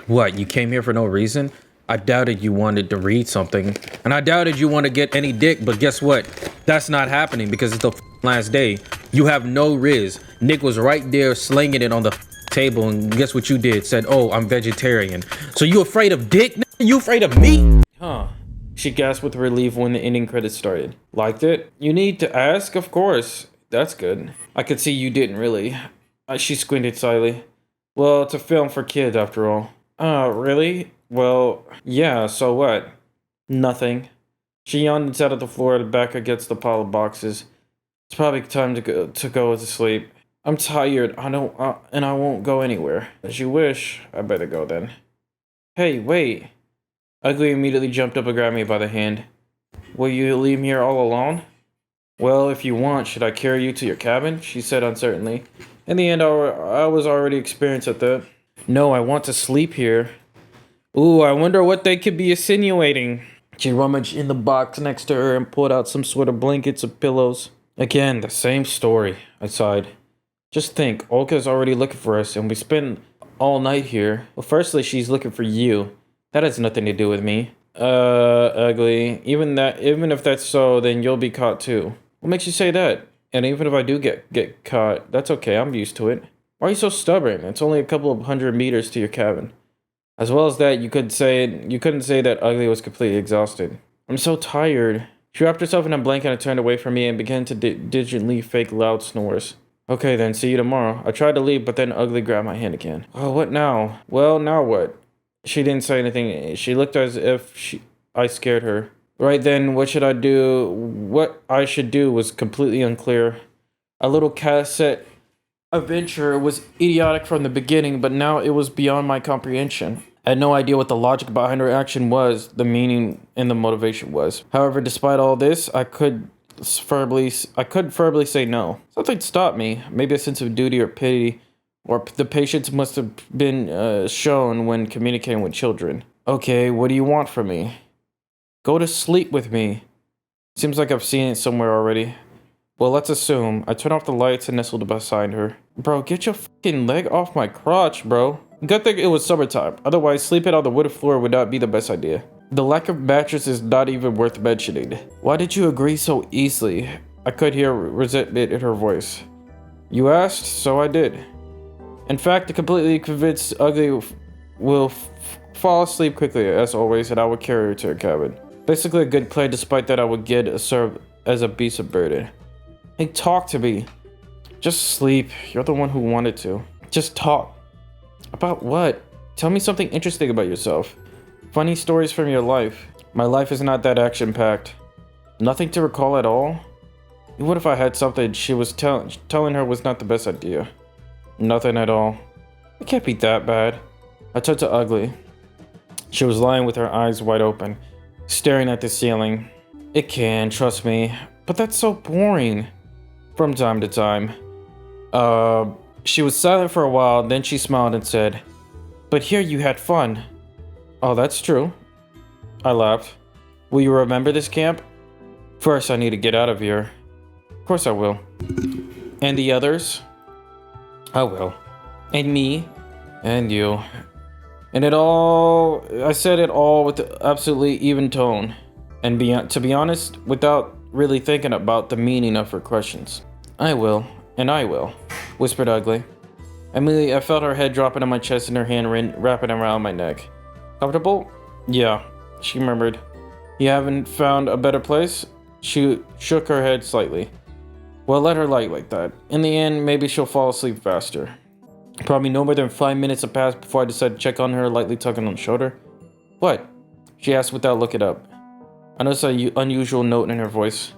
What, you came here for no reason? I doubted you wanted to read something, and I doubted you want to get any dick, but guess what? That's not happening because it's the last day. You have no riz. Nick was right there slinging it on the table, and guess what you did? Said, oh, I'm vegetarian. So you afraid of dick? You afraid of me? Huh. She gasped with relief when the ending credits started. Liked it? You need to ask? Of course. That's good. I could see you didn't really. She squinted slyly. Well, it's a film for kids after all. Really? Well, yeah, so what? Nothing. She yawned and sat on the floor back against the pile of boxes. It's probably time to go to sleep. I'm tired. And I won't go anywhere. As you wish. I better go then. Hey, wait. Ugly immediately jumped up and grabbed me by the hand. Will you leave me here all alone? Well, if you want, should I carry you to your cabin? She said uncertainly. In the end, I was already experienced at that. No, I want to sleep here. Ooh, I wonder what they could be insinuating. She rummaged in the box next to her and pulled out some sort of blankets and pillows. Again, the same story, I sighed. Just think, Olga's already looking for us and we spent all night here. Well, firstly, she's looking for you. That has nothing to do with me. Ugly. Even if that's so, then you'll be caught too. What makes you say that? And even if I do get caught, that's okay, I'm used to it. Why are you so stubborn? It's only a couple of 100 meters to your cabin. As well as that, you couldn't say that Ugly was completely exhausted. I'm so tired. She wrapped herself in a blanket and turned away from me and began to digitally fake loud snores. Okay then, see you tomorrow. I tried to leave, but then Ugly grabbed my hand again. Oh, what now? Well, now what? She didn't say anything. She looked as if I scared her. Right then, what should I do? What I should do was completely unclear. A little cassette adventure was idiotic from the beginning, but now it was beyond my comprehension. I had no idea what the logic behind her action was, the meaning and the motivation was. However, despite all this, I could verbally say no. Something stopped me, maybe a sense of duty or pity, or the patience must have been shown when communicating with children. Okay, what do you want from me? Go to sleep with me. Seems like I've seen it somewhere already. Well, let's assume. I turned off the lights and nestled beside her. Bro, get your fucking leg off my crotch, bro. Good thing it was summertime. Otherwise, sleeping on the wooden floor would not be the best idea. The lack of mattress is not even worth mentioning. Why did you agree so easily? I could hear resentment in her voice. You asked, so I did. In fact, completely convinced Ugly will fall asleep quickly, as always, and I would carry her to her cabin. Basically a good plan, despite that I would get served as a beast of burden. Hey, talk to me. Just sleep. You're the one who wanted to. Just talk. About what? Tell me something interesting about yourself. Funny stories from your life. My life is not that action-packed. Nothing to recall at all? What if I had something she was telling her was not the best idea? Nothing at all. It can't be that bad. I turned to Ugly. She was lying with her eyes wide open, staring at the ceiling. It can, trust me. But that's so boring. From time to time. She was silent for a while, then she smiled and said, But here you had fun. Oh, that's true. I laughed. Will you remember this camp? First, I need to get out of here. Of course I will. And the others? I will. And me? And you. And I said it all with absolutely even tone. And to be honest, without really thinking about the meaning of her questions. I will, and I will, whispered Ugly. Immediately, I felt her head dropping on my chest and her hand wrapping around my neck. Comfortable? Yeah, she murmured. You haven't found a better place? She shook her head slightly. Well, let her lie like that. In the end, maybe she'll fall asleep faster. Probably no more than 5 minutes had passed before I decided to check on her, lightly tugging on the shoulder. What? She asked without looking up. I noticed an unusual note in her voice.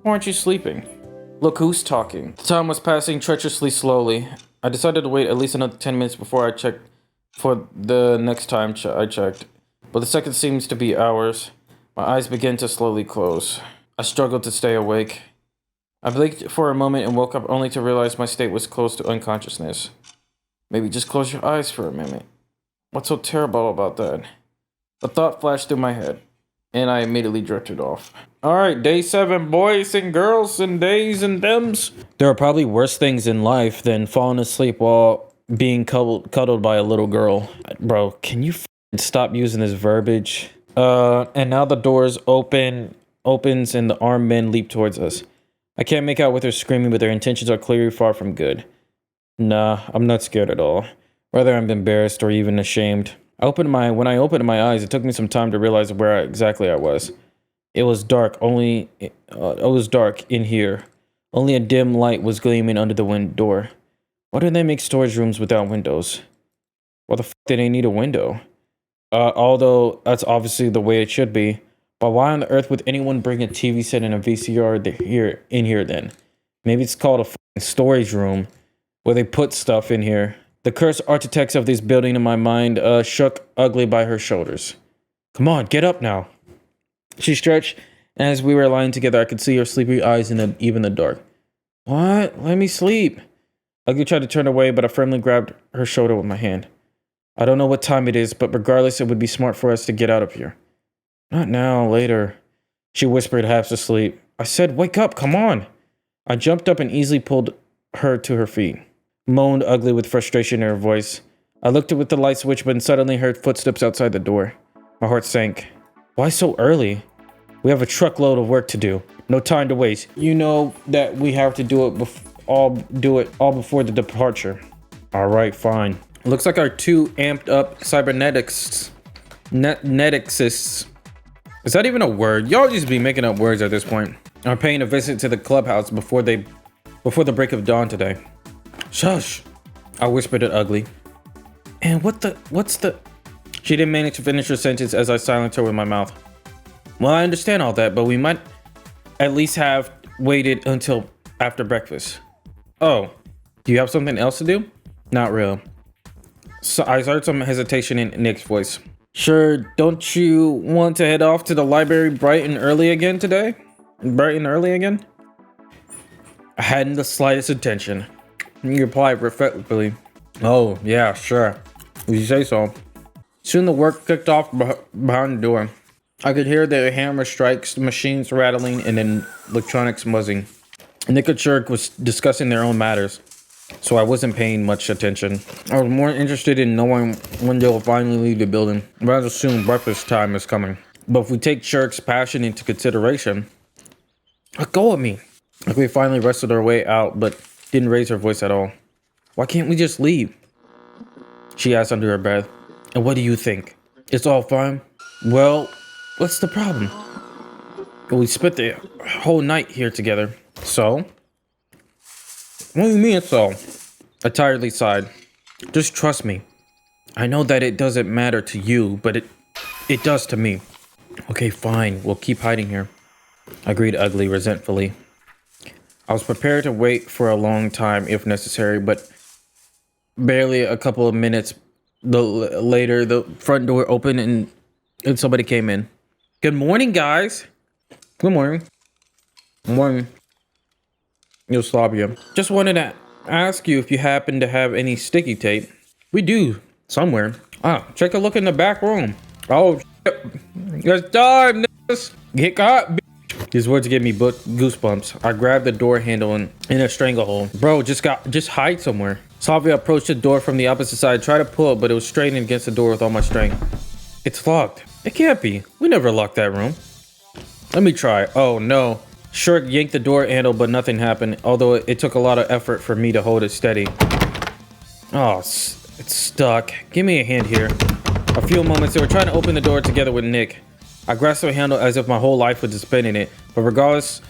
Why aren't you sleeping? Look who's talking. The time was passing treacherously slowly. I decided to wait at least another 10 minutes before I checked for the next time I checked. But the seconds seems to be hours. My eyes began to slowly close. I struggled to stay awake. I blinked for a moment and woke up only to realize my state was close to unconsciousness. Maybe just close your eyes for a minute. What's so terrible about that? The thought flashed through my head, and I immediately drifted off. Alright, day 7, boys and girls and days and thems. There are probably worse things in life than falling asleep while being cuddled by a little girl. Bro, can you stop using this verbiage? And now the doors opens and the armed men leap towards us. I can't make out what they're screaming, but their intentions are clearly far from good. Nah, I'm not scared at all. Rather, I'm embarrassed or even ashamed. When I opened my eyes, it took me some time to realize where exactly I was. It was dark. It was dark in here. Only a dim light was gleaming under the door. Why do they make storage rooms without windows? Why the f do they need a window? Although that's obviously the way it should be. But why on earth would anyone bring a TV set and a VCR in here then? Maybe it's called a storage room where they put stuff in here. The cursed architects of this building in my mind shook ugly by her shoulders. Come on, get up now. She stretched, and as we were lying together, I could see her sleepy eyes in even the dark. What? Let me sleep. Ugly tried to turn away, but I firmly grabbed her shoulder with my hand. I don't know what time it is, but regardless, it would be smart for us to get out of here. Not now, later, she whispered, half asleep. I said, wake up, come on. I jumped up and easily pulled her to her feet. Moaned Ugly with frustration in her voice. I looked at the light switch, but suddenly heard footsteps outside the door. My heart sank. Why so early? We have a truckload of work to do. No time to waste. You know that we have to do it all before the departure. All right, fine. Looks like our two amped up cybernetics. Is that even a word? Y'all just be making up words at this point. I'm paying a visit to the clubhouse before the break of dawn today. Shush! I whispered at Ugly. And what's the... She didn't manage to finish her sentence as I silenced her with my mouth. Well, I understand all that, but we might at least have waited until after breakfast. Oh, do you have something else to do? Not real. So I heard some hesitation in Nick's voice. Sure, don't you want to head off to the library bright and early again today? Bright and early again? I hadn't the slightest intention. He replied reflectively. Oh, yeah, sure. If you say so. Soon the work kicked off behind the door. I could hear the hammer strikes, the machines rattling, and then electronics buzzing. Nick and Shirk was discussing their own matters, so I wasn't paying much attention. I was more interested in knowing when they'll finally leave the building. Rather soon breakfast time is coming. But if we take Shirk's passion into consideration, let go of me. Like we finally wrestled our way out, but didn't raise her voice at all. Why can't we just leave? She asked under her breath. And what do you think? It's all fine? Well, what's the problem? We spent the whole night here together. So? What do you mean so? I tiredly sighed. Just trust me. I know that it doesn't matter to you, but it does to me. Okay, fine. We'll keep hiding here. Agreed Ugly resentfully. I was prepared to wait for a long time if necessary, but barely a couple of minutes later, the front door opened and somebody came in. Good morning, guys. Good morning. Good morning. Yugoslavia. Just wanted to ask you if you happen to have any sticky tape. We do, somewhere. Take a look in the back room. Oh, shit. It's time, niggas. Get caught, bitch. These words gave me goosebumps. I grabbed the door handle in a stranglehold. Bro, just hide somewhere. Slavia approached the door from the opposite side, tried to pull it, but it was straining against the door with all my strength. It's locked. It can't be. We never locked that room. Let me try. Oh, no. Shirk yanked the door handle, but nothing happened, although it took a lot of effort for me to hold it steady. Oh, it's stuck. Give me a hand here. A few moments, they were trying to open the door together with Nick. I grasped the handle as if my whole life was spent in it, but regardless,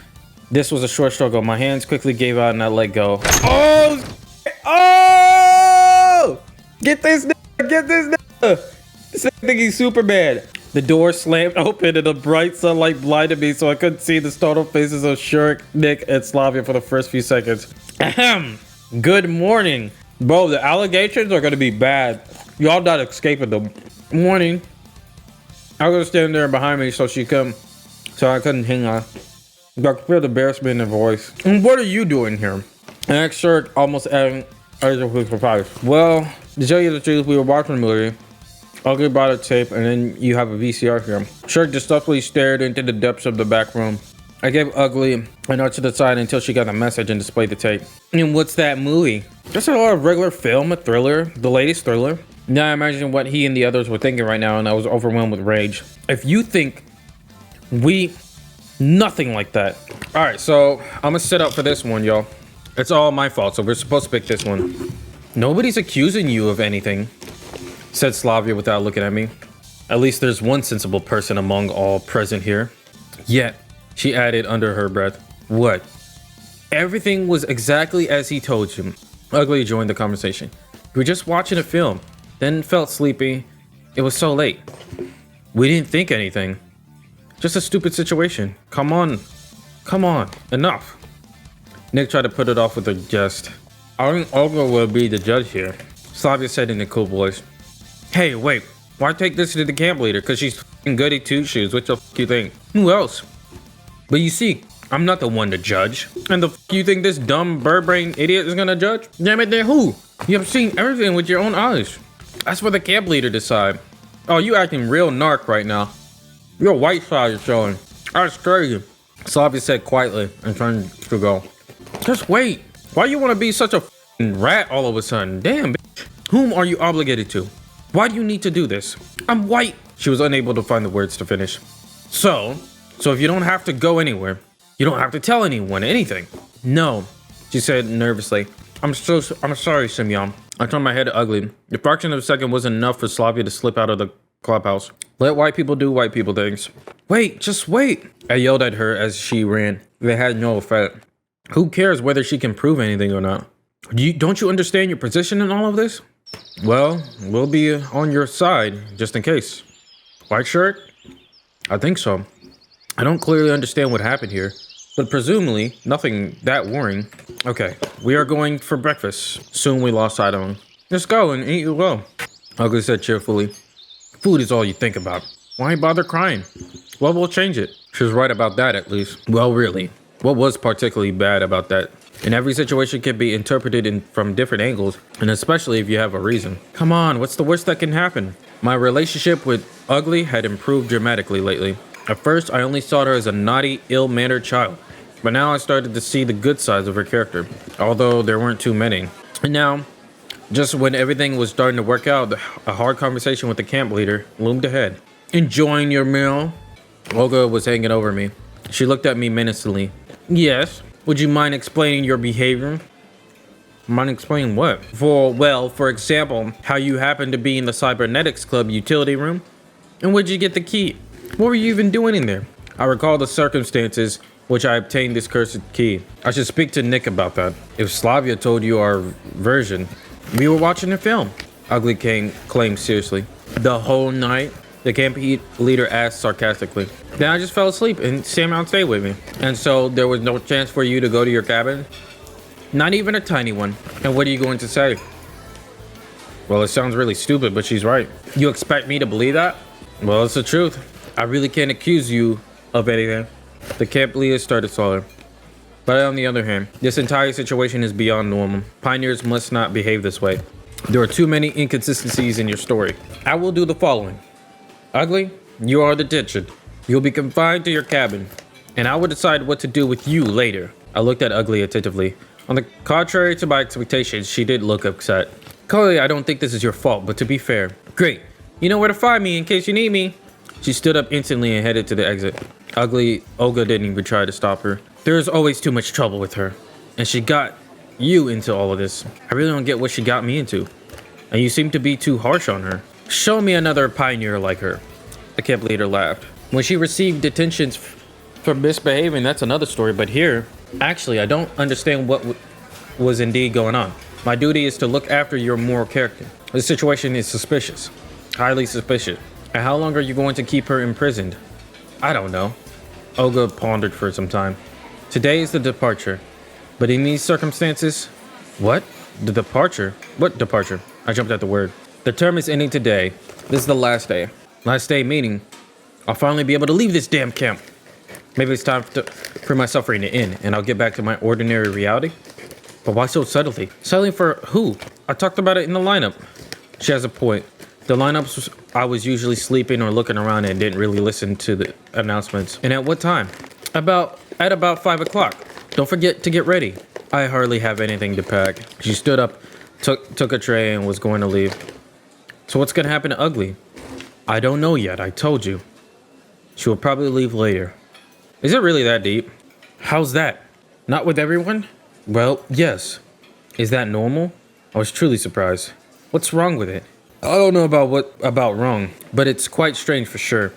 this was a short struggle. My hands quickly gave out and I let go. Oh! Oh! Get this nigga! Get this nigga! This nigga think he's super bad. The door slammed open and the bright sunlight blinded me so I couldn't see the startled faces of Shirk, Nick, and Slavia for the first few seconds. Ahem! Good morning. Bro, the allegations are gonna be bad. Y'all not escaping them. Morning. I was standing there behind me so I couldn't hang on. I could feel the embarrassment in her voice. And what are you doing here? And asked Shirk, almost adding with surprise. Well, to tell you the truth, we were watching a movie. Ugly brought a tape, and then you have a VCR here. Shirk distrustfully stared into the depths of the back room. I gave Ugly a nod to the side until she got the message and displayed the tape. And what's that movie? Just a lot of regular film, a thriller, the latest thriller. Now I imagine what he and the others were thinking right now, and I was overwhelmed with rage. If you think nothing like that. All right, so I'm gonna sit up for this one, y'all. It's all my fault, so we're supposed to pick this one. Nobody's accusing you of anything, said Slavia without looking at me. At least there's one sensible person among all present here. Yet, she added under her breath, what? Everything was exactly as he told you. Ugly joined the conversation. We were just watching a film, then felt sleepy. It was so late. We didn't think anything. Just a stupid situation. Come on, enough. Nick tried to put it off with a jest. I think Olga will be the judge here, Slavia said in a cool voice. Hey, wait, why take this to the camp leader? Cause she's f***ing goody two-shoes. What the f*** you think? Who else? But you see, I'm not the one to judge. And the f*** you think this dumb bird-brained idiot is gonna judge? Damn it, then who? You have seen everything with your own eyes. That's for the camp leader to decide. Oh, you acting real narc right now. Your white side is showing. That's crazy, Slavia said quietly and turned to go. Just wait. Why you want to be such a f***ing rat all of a sudden? Damn, bitch. Whom are you obligated to? Why do you need to do this? I'm white. She was unable to find the words to finish. So if you don't have to go anywhere, you don't have to tell anyone anything. No, she said nervously. I'm sorry, Semyon. I turned my head ugly. The fraction of a second wasn't enough for Slavia to slip out of the clubhouse. Let white people do white people things. Wait, just wait. I yelled at her as she ran. It had no effect. Who cares whether she can prove anything or not? Don't you understand your position in all of this? Well, we'll be on your side, just in case. White shirt? I think so. I don't clearly understand what happened here, but presumably nothing that worrying. Okay, we are going for breakfast. Soon we lost sight of him. Let's go and eat well, Ugly said cheerfully. Food is all you think about. Why bother crying? Well, we'll change it. She was right about that, at least. Well, really. What was particularly bad about that? And every situation can be interpreted from different angles, and especially if you have a reason. Come on, what's the worst that can happen? My relationship with Ugly had improved dramatically lately. At first, I only saw her as a naughty, ill-mannered child, but now I started to see the good sides of her character, although there weren't too many. And now, just when everything was starting to work out, a hard conversation with the camp leader loomed ahead. Enjoying your meal? Olga was hanging over me. She looked at me menacingly. Yes. Would you mind explaining your behavior? Mind explaining what? For example, how you happened to be in the Cybernetics Club utility room? And where'd you get the key? What were you even doing in there? I recall the circumstances which I obtained this cursed key. I should speak to Nick about that. If Slavia told you our version, we were watching a film, Ugly claimed seriously. The whole night? The camp leader asked sarcastically. Then I just fell asleep and Samuel stayed with me. And so there was no chance for you to go to your cabin? Not even a tiny one. And what are you going to say? Well, it sounds really stupid, but she's right. You expect me to believe that? Well, it's the truth. I really can't accuse you of anything. The camp leader started smaller. But on the other hand, this entire situation is beyond normal. Pioneers must not behave this way. There are too many inconsistencies in your story. I will do the following. Ugly, you are the ditcher. You'll be confined to your cabin, and I will decide what to do with you later. I looked at Ugly attentively. On the contrary to my expectations, she did look upset. Clearly, I don't think this is your fault, but to be fair. Great. You know where to find me in case you need me. She stood up instantly and headed to the exit. Olga didn't even try to stop her. There's always too much trouble with her, and she got you into all of this. I really don't get what she got me into, and you seem to be too harsh on her. Show me another pioneer like her. The camp leader laughed. When she received detentions for misbehaving, that's another story. But here, actually, I don't understand what was indeed going on. My duty is to look after your moral character. This situation is suspicious. Highly suspicious. And how long are you going to keep her imprisoned? I don't know. Olga pondered for some time. Today is the departure. But in these circumstances... What? The departure? What departure? I jumped at the word. The term is ending today. This is the last day. Last day meaning I'll finally be able to leave this damn camp. Maybe it's time for my suffering to end and I'll get back to my ordinary reality. But why so suddenly? Suddenly for who? I talked about it in the lineup. She has a point. The lineups I was usually sleeping or looking around and didn't really listen to the announcements. And at what time? At about 5 o'clock. Don't forget to get ready. I hardly have anything to pack. She stood up, took a tray, and was going to leave. So what's gonna happen to Ugly? I don't know yet, I told you. She will probably leave later. Is it really that deep? How's that? Not with everyone? Well, yes. Is that normal? I was truly surprised. What's wrong with it? I don't know about wrong, but it's quite strange for sure.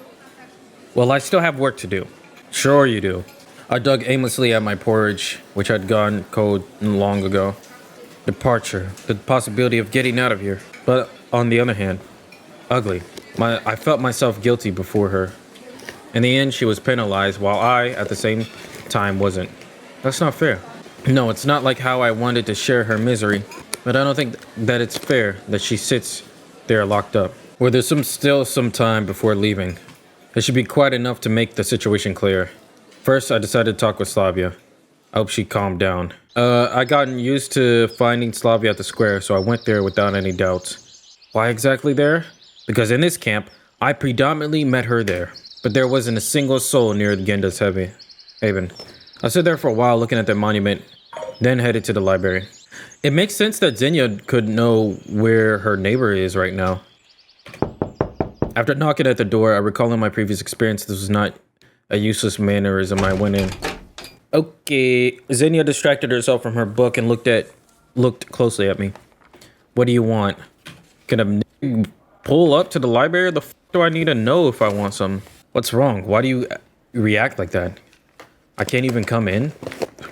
Well, I still have work to do. Sure you do. I dug aimlessly at my porridge, which had gone cold long ago. Departure, the possibility of getting out of here. But on the other hand, Ugly. I felt myself guilty before her. In the end, she was penalized, while I, at the same time, wasn't. That's not fair. No, it's not like how I wanted to share her misery, but I don't think that it's fair that she sits there locked up. Well, there's still some time before leaving. It should be quite enough to make the situation clear. First, I decided to talk with Slavia. I hope she calmed down. I gotten used to finding Slavia at the square, so I went there without any doubts. Why exactly there? Because in this camp, I predominantly met her there, but there wasn't a single soul near Genda's haven. I stood there for a while looking at the monument, then headed to the library. It makes sense that Xenia could know where her neighbor is right now. After knocking at the door, I recall in my previous experience this was not a useless mannerism. I went in. Okay, Xenia distracted herself from her book and looked closely at me. What do you want? Can a pull up to the library? The f do I need to know if I want some? What's wrong? Why do you react like that? I can't even come in?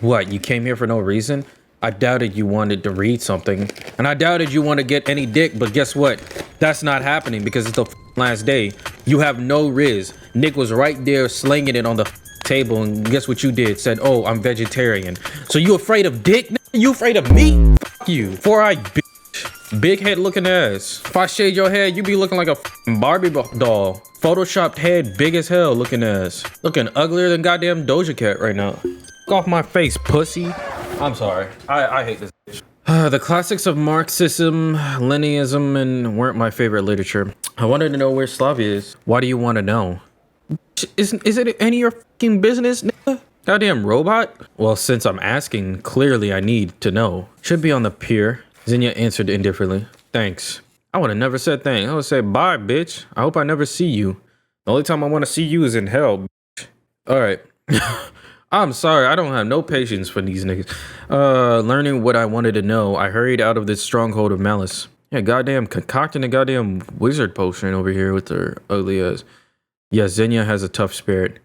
What, you came here for no reason? I doubted you wanted to read something. And I doubted you want to get any dick, but guess what? That's not happening because it's the last day. You have no riz. Nick was right there slinging it on the table, and guess what you did? Said, oh, I'm vegetarian. So you afraid of dick? You afraid of me? Fuck you. 4-eyed bitch. Big head looking ass. If I shade your head, you be looking like a Barbie doll. Photoshopped head, big as hell looking ass. Looking uglier than goddamn Doja Cat right now. Off my face, pussy. I'm sorry. I hate this bitch. The classics of Marxism, Leninism, and weren't my favorite literature. I wanted to know where Slavia is. Why do you want to know? Is it any of your fucking business, nigga? Goddamn robot? Well, since I'm asking, clearly I need to know. Should be on the pier. Xenia answered indifferently. Thanks. I would have never said thanks. I would say, bye, bitch. I hope I never see you. The only time I want to see you is in hell, bitch. Alright. I'm sorry, I don't have no patience for these niggas. Learning what I wanted to know, I hurried out of this stronghold of malice. Yeah, goddamn concocting a goddamn wizard potion over here with her ugly ass. Yeah, Xenia has a tough spirit.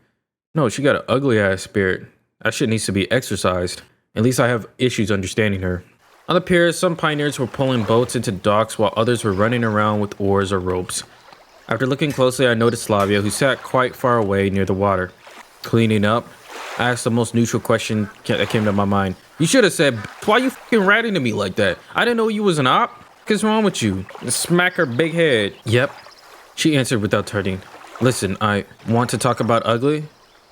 No, she got an ugly ass spirit. That shit needs to be exercised. At least I have issues understanding her. On the pier, some pioneers were pulling boats into docks while others were running around with oars or ropes. After looking closely, I noticed Slavia, who sat quite far away near the water. Cleaning up, I asked the most neutral question that came to my mind. You should have said, why you fucking ratting to me like that? I didn't know you was an op. What's wrong with you? Smack her big head. Yep. She answered without turning. Listen, I want to talk about Ugly?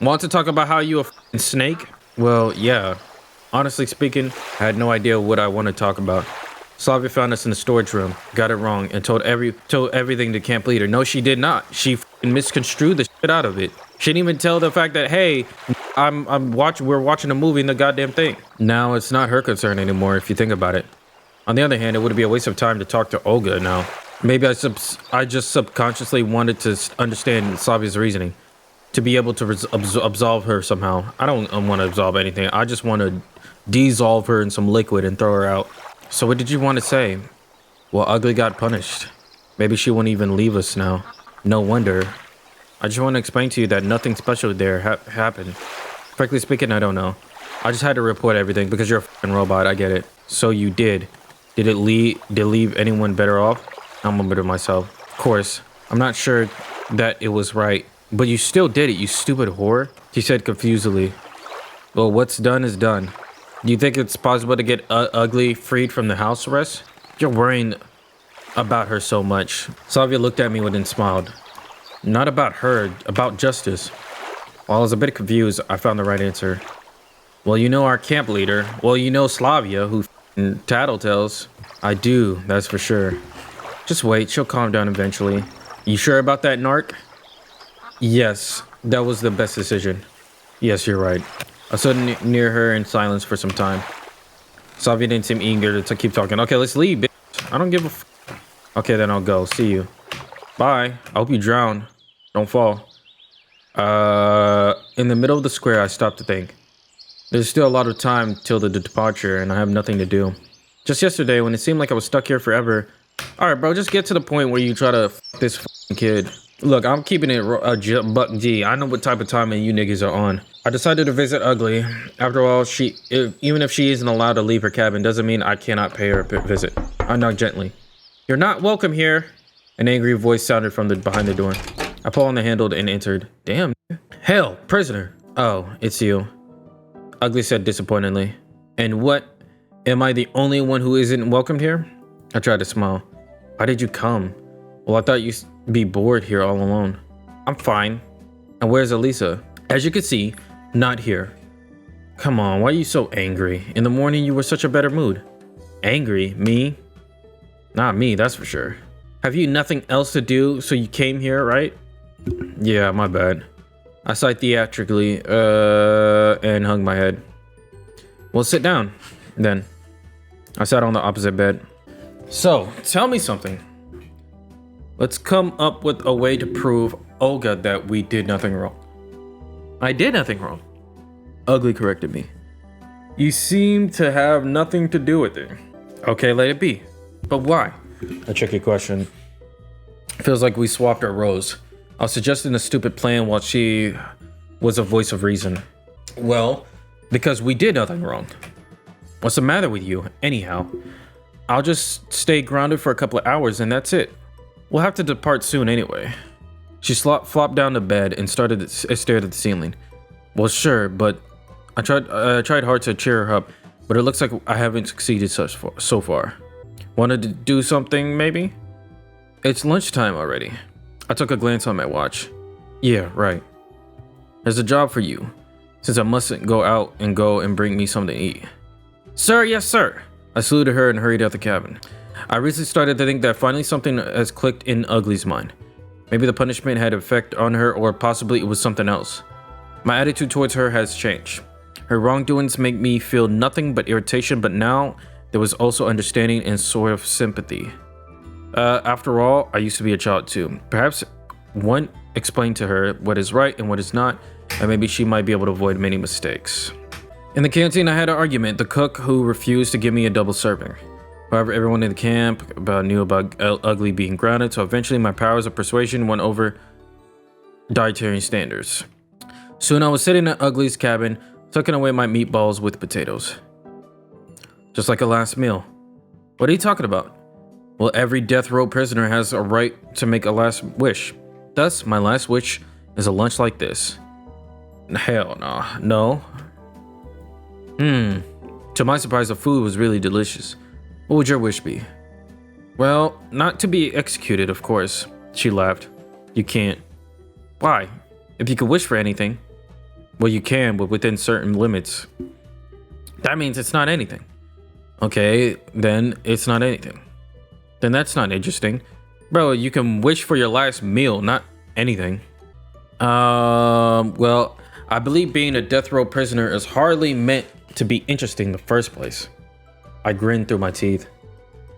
Want to talk about how you a fucking snake? Well, yeah. Honestly speaking, I had no idea what I want to talk about. Slavia found us in the storage room, got it wrong, and told everything to camp leader. No, she did not. She fucking misconstrued the shit out of it. She didn't even tell the fact that, hey, we're watching a movie in the goddamn thing. Now it's not her concern anymore if you think about it. On the other hand, it would be a waste of time to talk to Olga now. Maybe I just subconsciously wanted to understand Slavia's reasoning, to be able to absolve her somehow. I don't want to absolve anything. I just want to dissolve her in some liquid and throw her out. So what did you want to say? Well, Ugly got punished. Maybe she won't even leave us now. No wonder. I just want to explain to you that nothing special there happened. Frankly speaking, I don't know. I just had to report everything because you're a fucking robot. I get it. So you did. Did it leave anyone better off? I'm a bit of myself. Of course, I'm not sure that it was right. But you still did it, you stupid whore. She said confusedly. Well, what's done is done. Do you think it's possible to get Ugly freed from the house arrest? You're worrying about her so much. Slavia looked at me and smiled. Not about her, about justice. While I was a bit confused, I found the right answer. Well, you know our camp leader. Well, you know Slavia, who tattletales. I do, that's for sure. Just wait, she'll calm down eventually. You sure about that, narc? Yes, that was the best decision. Yes, you're right. I stood near her in silence for some time. Savia didn't seem eager to keep talking. Okay, let's leave, bitch. I don't give a Okay, then I'll go. See you. Bye. I hope you drown. Don't fall. In the middle of the square, I stopped to think. There's still a lot of time till the departure, and I have nothing to do. Just yesterday, when it seemed like I was stuck here forever. Alright, bro, just get to the point where you try to f this kid. Look, I'm keeping it buck G. I know what type of timing you niggas are on. I decided to visit Ugly. After all, even if she isn't allowed to leave her cabin, doesn't mean I cannot pay her a visit. I knocked gently. You're not welcome here. An angry voice sounded from behind the door. I pulled on the handle and entered. Damn. Hell, prisoner. Oh, it's you. Ugly said disappointedly. And what? Am I the only one who isn't welcomed here? I tried to smile. Why did you come? Well, I thought you'd be bored here all alone. I'm fine. And where's Elisa? As you can see, not here. Come on, why are you so angry? In the morning, you were such a better mood. Angry? Me? Not me, that's for sure. Have you nothing else to do, so you came here, right? Yeah, my bad. I sighed theatrically, and hung my head. Well, sit down, then. I sat on the opposite bed. So, tell me something. Let's come up with a way to prove Olga that we did nothing wrong. I did nothing wrong. Ugly corrected me. You seem to have nothing to do with it. Okay, let it be. But why? A tricky question. Feels like we swapped our roles. I was suggesting a stupid plan while she was a voice of reason. Well, because we did nothing wrong. What's the matter with you, anyhow? I'll just stay grounded for a couple of hours and that's it. We'll have to depart soon anyway. She flopped down the bed and stared at the ceiling. Well, sure, but I tried hard to cheer her up, but it looks like I haven't succeeded so far. Wanted to do something, maybe? It's lunchtime already. I took a glance on my watch. Yeah, right. There's a job for you, since I mustn't go out and bring me something to eat. Sir, yes, sir. I saluted her and hurried out the cabin. I recently started to think that finally something has clicked in Ugly's mind. Maybe the punishment had effect on her, or possibly it was something else. My attitude towards her has changed. Her wrongdoings make me feel nothing but irritation, but now there was also understanding and sort of sympathy. After all, I used to be a child too. Perhaps one explained to her what is right and what is not, and maybe she might be able to avoid many mistakes. In the canteen, I had an argument. The cook who refused to give me a double serving. However, everyone in the camp knew about Ugly being grounded, so eventually my powers of persuasion won over dietary standards. Soon I was sitting at Ugly's cabin, tucking away my meatballs with potatoes. Just like a last meal. What are you talking about? Well, every death row prisoner has a right to make a last wish. Thus, my last wish is a lunch like this. Hell nah. No. To my surprise, the food was really delicious. What would your wish be? Well, not to be executed, of course. She laughed. You can't. Why? If you could wish for anything. Well, you can, but within certain limits. That means it's not anything. Okay, then it's not anything. Then that's not interesting. Bro, you can wish for your last meal, not anything. Well, I believe being a death row prisoner is hardly meant to be interesting in the first place. I grinned through my teeth.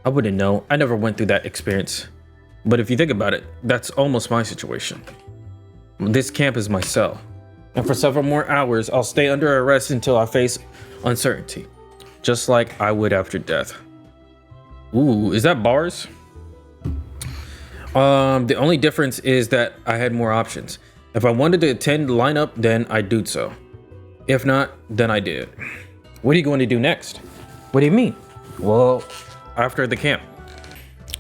I wouldn't know. I never went through that experience. But if you think about it, that's almost my situation. This camp is my cell. And for several more hours, I'll stay under arrest until I face uncertainty. Just like I would after death. Ooh, is that bars? The only difference is that I had more options. If I wanted to attend the lineup, then I'd do so. If not, then I did. What are you going to do next? What do you mean? Well, after the camp.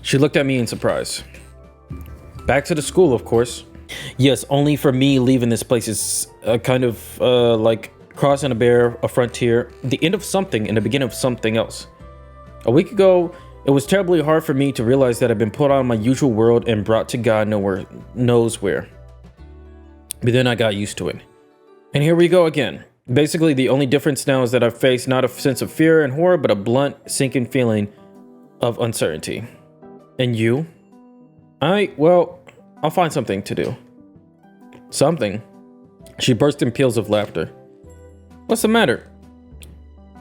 She looked at me in surprise. Back to the school, of course. Yes, only for me leaving this place is kind of like crossing a frontier, the end of something and the beginning of something else. A week ago, it was terribly hard for me to realize that I've been put out of my usual world and brought to God knows where. But then I got used to it. And here we go again. Basically, the only difference now is that I face not a sense of fear and horror, but a blunt, sinking feeling of uncertainty. And you? Well, I'll find something to do. Something? She burst in peals of laughter. What's the matter?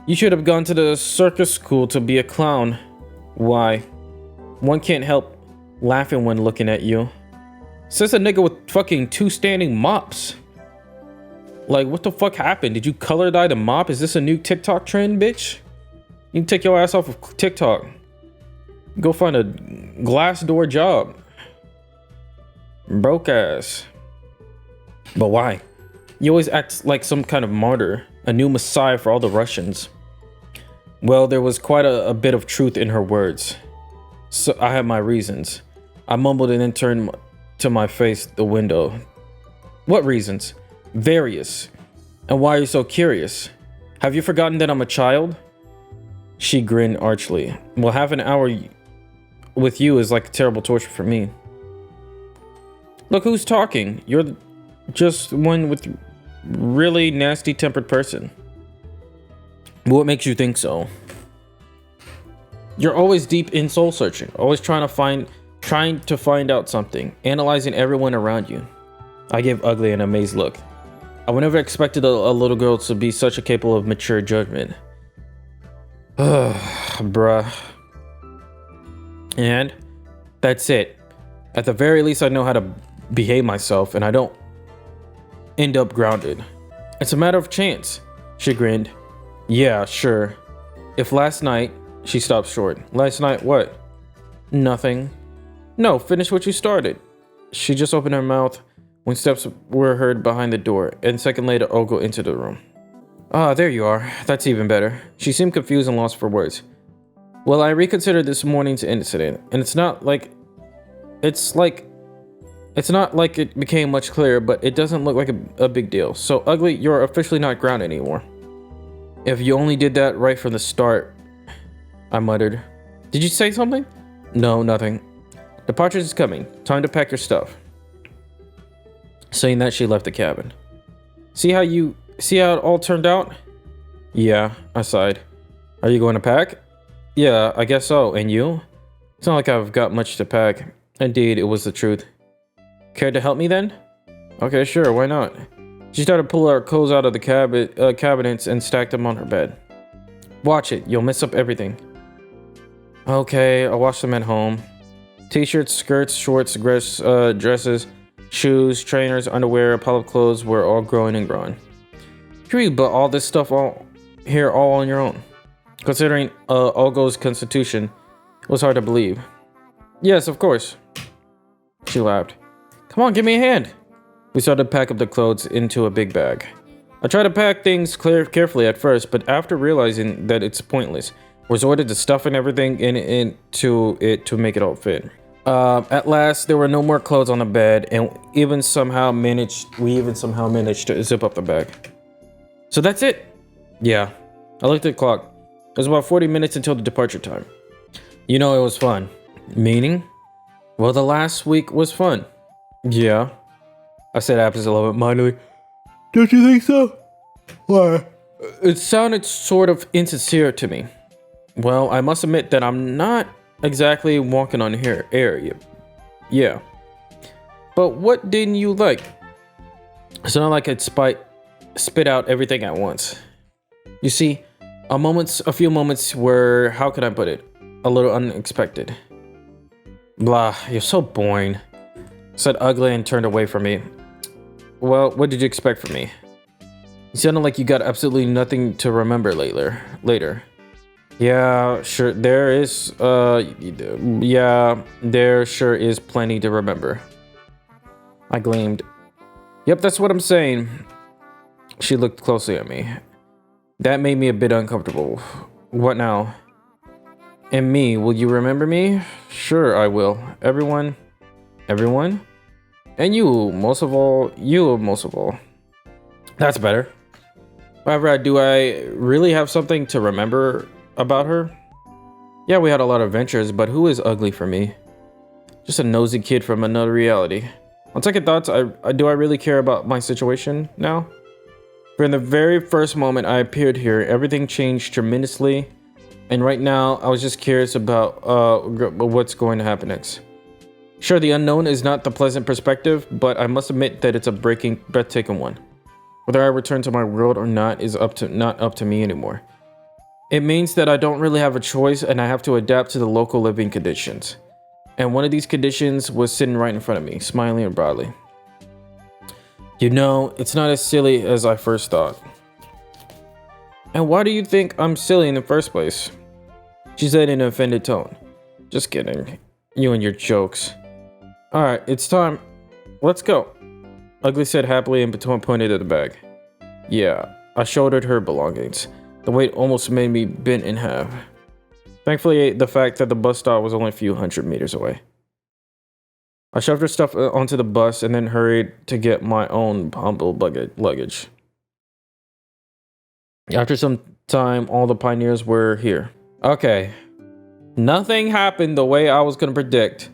You should have gone to the circus school to be a clown. Why? One can't help laughing when looking at you. Says a nigga with fucking 2 standing mops. Like, what the fuck happened? Did you color dye the mop? Is this a new TikTok trend, bitch? You can take your ass off of TikTok. Go find a glass door job. Broke ass. But why? You always act like some kind of martyr, a new messiah for all the Russians. Well, there was quite a bit of truth in her words. So I had my reasons. I mumbled and then turned to my face the window. What reasons? Various. And why are you so curious? Have you forgotten that I'm a child? She grinned archly. Well, half an hour with you is like a terrible torture for me. Look who's talking. You're just one with really nasty tempered person. What makes you think so? You're always deep in soul searching, always trying to find out something, analyzing everyone around you. I gave Ugly an amazed look. I would never expected a little girl to be such a capable of mature judgment. Bruh. And that's it. At the very least, I know how to behave myself and I don't end up grounded. It's a matter of chance. She grinned. Yeah, sure. If last night... She stopped short. Last night, what? Nothing. No, finish what you started. She just opened her mouth when steps were heard behind the door, and a second later, Olga entered the room. Ah, there you are. That's even better. She seemed confused and lost for words. Well, I reconsidered this morning's incident, and it's not like it became much clearer, but it doesn't look like a big deal. So, Ugly, you're officially not grounded anymore. If you only did that right from the start, I muttered. Did you say something? No, nothing. Departure is coming. Time to pack your stuff. Saying that, she left the cabin. See how it all turned out? Yeah, I sighed. Are you going to pack? Yeah, I guess so. And you? It's not like I've got much to pack. Indeed, it was the truth. Care to help me then? Okay, sure, why not? She started pulling our clothes out of the cabinets and stacked them on her bed. Watch it, you'll mess up everything. Okay, I'll wash them at home. T-shirts, skirts, shorts, dresses, shoes, trainers, underwear, a pile of clothes were all growing and growing. True, but all this stuff all on your own. Considering Olga's constitution, it was hard to believe. Yes, of course. She laughed. Come on, give me a hand. We started to pack up the clothes into a big bag. I tried to pack things carefully at first, but after realizing that it's pointless, resorted to stuffing everything into it to make it all fit. At last, there were no more clothes on the bed, and we even somehow managed to zip up the bag. So that's it. Yeah, I looked at the clock. It was about 40 minutes until the departure time. You know, it was fun. Meaning? Well, the last week was fun. Yeah, I said absent-mindedly. Don't you think so? Why? It sounded sort of insincere to me. Well, I must admit that I'm not exactly walking on air yet. Yeah. But what didn't you like? It's not like I'd spit out everything at once. You see, a few moments were, how can I put it, a little unexpected. Blah, you're so boring, said Ugly and turned away from me. Well, what did you expect from me? You sounded like you got absolutely nothing to remember later. Yeah, sure, there sure is plenty to remember. I gleamed. Yep, that's what I'm saying. She looked closely at me. That made me a bit uncomfortable. What now? And me, will you remember me? Sure, I will. Everyone? And you, most of all. That's better. However, do I really have something to remember about her? Yeah, we had a lot of adventures, but who is Ugly for me? Just a nosy kid from another reality. On second thoughts, do I really care about my situation now? From the very first moment I appeared here, everything changed tremendously, and right now I was just curious about what's going to happen next. Sure, the unknown is not the pleasant perspective, but I must admit that it's a breathtaking one. Whether I return to my world or not is not up to me anymore. It means that I don't really have a choice and I have to adapt to the local living conditions. And one of these conditions was sitting right in front of me, smiling and broadly. You know, it's not as silly as I first thought. And why do you think I'm silly in the first place? She said in an offended tone. Just kidding. You and your jokes. Alright, it's time. Let's go. Ugly said happily and pointed at the bag. Yeah, I shouldered her belongings. The weight almost made me bent in half. Thankfully, the fact that the bus stop was only a few hundred meters away. I shoved her stuff onto the bus and then hurried to get my own humble luggage. After some time, all the pioneers were here. Okay. Nothing happened the way I was going to predict.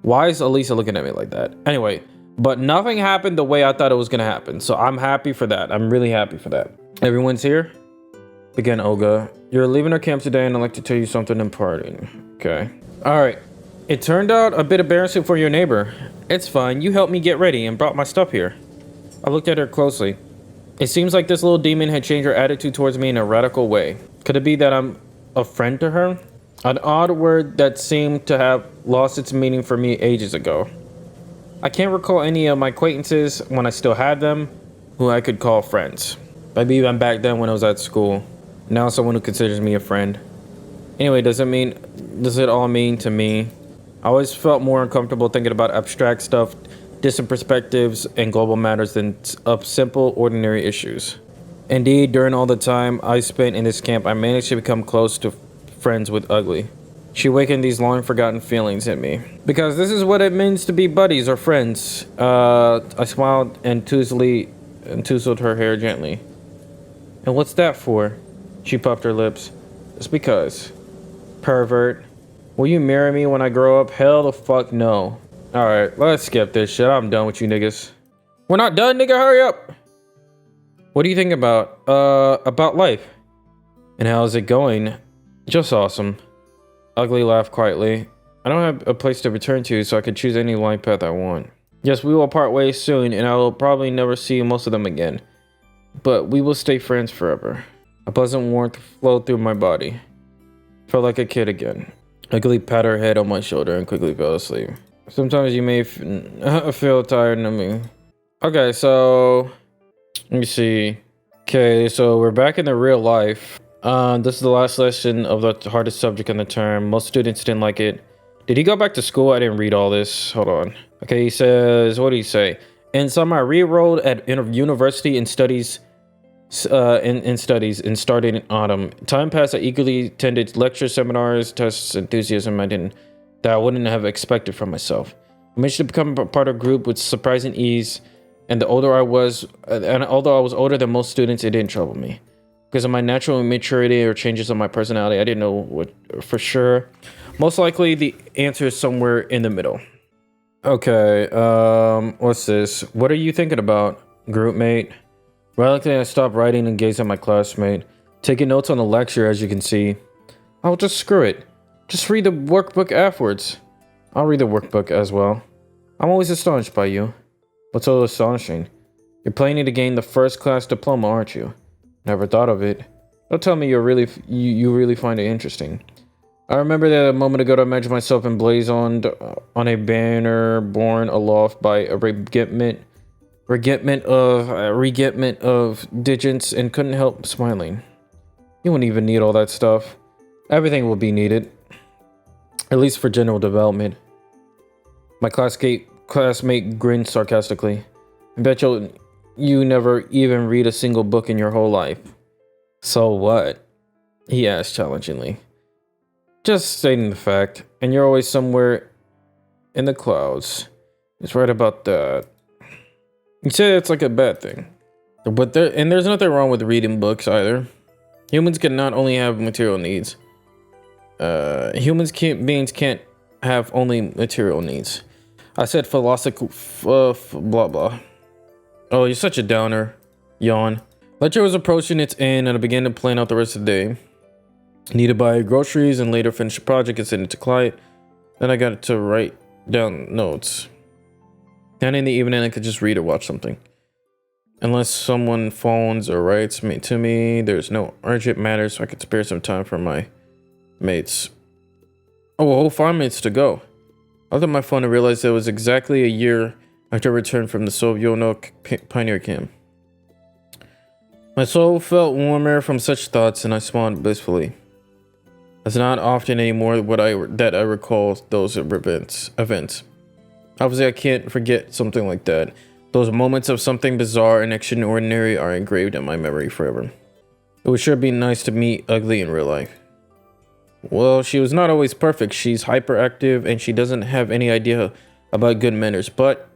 Why is Elisa looking at me like that? Anyway, but nothing happened the way I thought it was going to happen. So I'm happy for that. I'm really happy for that. Everyone's here? Began Olga. You're leaving our camp today and I'd like to tell you something important. Okay. Alright. It turned out a bit embarrassing for your neighbor. It's fine. You helped me get ready and brought my stuff here. I looked at her closely. It seems like this little demon had changed her attitude towards me in a radical way. Could it be that I'm a friend to her? An odd word that seemed to have lost its meaning for me ages ago. I can't recall any of my acquaintances, when I still had them, who I could call friends. Maybe even back then when I was at school. Now someone who considers me a friend. Anyway, does it all mean to me? I always felt more uncomfortable thinking about abstract stuff, distant perspectives, and global matters than of simple, ordinary issues. Indeed, during all the time I spent in this camp, I managed to become close to friends with Ugly. She awakened these long-forgotten feelings in me. Because this is what it means to be buddies or friends. I smiled and tousled her hair gently. And what's that for? She puffed her lips. It's because. Pervert. Will you marry me when I grow up? Hell the fuck no. Alright, let's skip this shit. I'm done with you niggas. We're not done, nigga. Hurry up. What do you think about life? And how's it going? Just awesome. Ugly laughed quietly. I don't have a place to return to, so I can choose any life path I want. Yes, we will part ways soon, and I will probably never see most of them again. But we will stay friends forever. A pleasant warmth flowed through my body. Felt like a kid again. Ugly patted her head on my shoulder and quickly fell asleep. Sometimes you may feel tired of me. Okay, so let me see. Okay, so we're back in the real life. This is the last lesson of the hardest subject in the term. Most students didn't like it. Did he go back to school? I didn't read all this. Hold on. Okay, he says, what did he say? In summer, I re-enrolled at university in studies. In starting in autumn. Time passed. I eagerly attended lectures, seminars, tests, enthusiasm that I wouldn't have expected from myself. I managed to become a part of a group with surprising ease, and although I was older than most students, it didn't trouble me. Because of my natural immaturity or changes of my personality, I didn't know what for sure. Most likely, the answer is somewhere in the middle. Okay, what's this? What are you thinking about, group mate? Reluctantly, I stopped writing and gazed at my classmate, taking notes on the lecture, as you can see. I'll just screw it. Just read the workbook afterwards. I'll read the workbook as well. I'm always astonished by you. What's so astonishing? You're planning to gain the first class diploma, aren't you? Never thought of it. Don't tell me you really find it interesting. I remember that a moment ago I imagined myself emblazoned on a banner borne aloft by a regiment of digits and couldn't help smiling. You won't even need all that stuff. Everything will be needed. At least for general development. My classmate grinned sarcastically. I bet you never even read a single book in your whole life. So what? He asked challengingly. Just stating the fact. And you're always somewhere in the clouds. It's right about that. You say it's like a bad thing. But there's nothing wrong with reading books either. Humans can not only have material needs. Beings can't have only material needs. I said philosophical blah blah. Oh, you're such a downer. Yawn. Lecture was approaching its end and I began to plan out the rest of the day. Need to buy groceries and later finish a project and send it to client. Then I got to write down notes. Then in the evening I could just read or watch something. Unless someone phones or writes me to me, there's no urgent matter, so I can spare some time for my mates. Oh, a whole 5 minutes to go. I looked at my phone and realized it was exactly a year after I returned from the Soviet pioneer camp. My soul felt warmer from such thoughts, and I smiled blissfully. It's not often anymore that I recall those events. Obviously, I can't forget something like that. Those moments of something bizarre and extraordinary are engraved in my memory forever. It would sure be nice to meet Ugly in real life. Well, she was not always perfect. She's hyperactive and she doesn't have any idea about good manners. But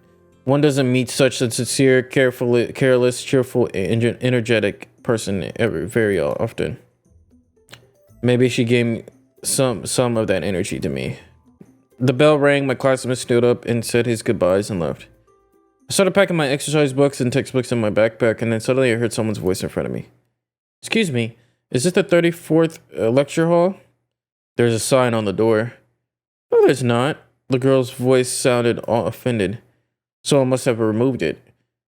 one doesn't meet such a sincere, careless, cheerful, energetic person very often. Maybe she gave some of that energy to me. The bell rang, my classmate stood up and said his goodbyes and left. I started packing my exercise books and textbooks in my backpack, and then suddenly I heard someone's voice in front of me. Excuse me, is this the 34th lecture hall? There's a sign on the door. No, there's not. The girl's voice sounded all offended. Someone must have removed it.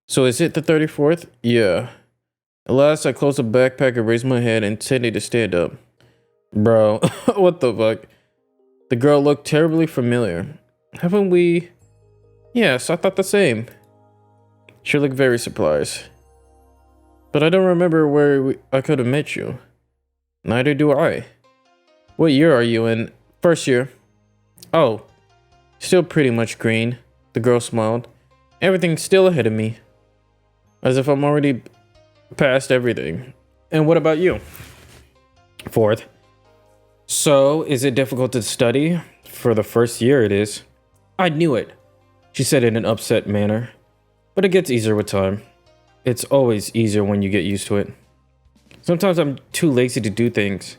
So is it the 34th? Yeah. At last, I closed the backpack and raised my head and intended to stand up. Bro, what the fuck? The girl looked terribly familiar. Haven't we? Yes, I thought the same. She looked very surprised. But I don't remember where I could have met you. Neither do I. What year are you in? First year. Oh, still pretty much green. The girl smiled. Everything's still ahead of me. As if I'm already past everything. And what about you? Fourth. So, is it difficult to study? For the first year it is. I knew it, she said in an upset manner. But it gets easier with time. It's always easier when you get used to it. Sometimes I'm too lazy to do things.